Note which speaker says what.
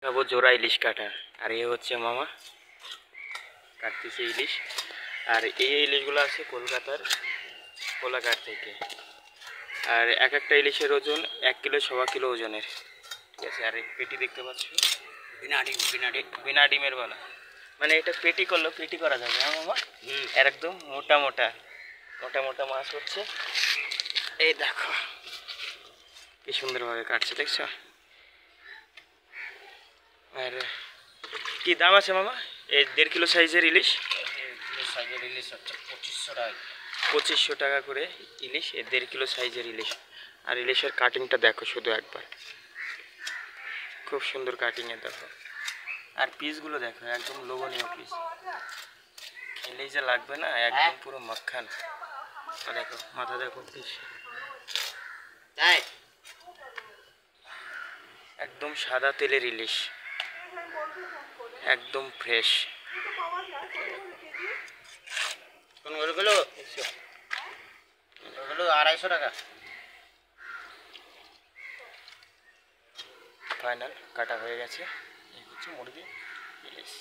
Speaker 1: যাবো জোড়া ইলিশ কাটা। আর এ হচ্ছে মামা কাটতেছে ইলিশ। আর এই ইলিশগুলো আছে কলকাতার কোলাঘাট থেকে। আর এক একটা ইলিশের ওজন 1 কিলো 1.25 কিলো ওজনের। ঠিক আছে। আর এই পেটি দেখতে পাচ্ছ, বিনা ডিমের বলা, মানে এটা পেটি করলো পেটি করা যাবে। হ্যাঁ মামা, এর একদম মোটা মোটা মোটা মোটা মাছ হচ্ছে। এই দেখো কি সুন্দরভাবে কাটছে, দেখছো? আর কি দাম আছে মামা এই 1.5 কিলো সাইজের ইলিশ? 2500 টাকা করে ইলিশ, এই 1.5 কিলো সাইজের ইলিশ। আর ইলিশের কাটিংটা দেখো শুধু একবার, খুব সুন্দর কাটিংয়ে দেখো। আর পিসগুলো দেখো একদম লোভনীয় পিস, খেলেই যে লাগবে না, একদম পুরো মাখান। দেখো মাথা দেখো পিস, একদম সাদা তেলের ইলিশ, একদম ফ্রেশ। কোনগুলো 250 টাকা। ফাইনাল কাটা হয়ে গেছে। এই হচ্ছে মুরগি ইলিশ।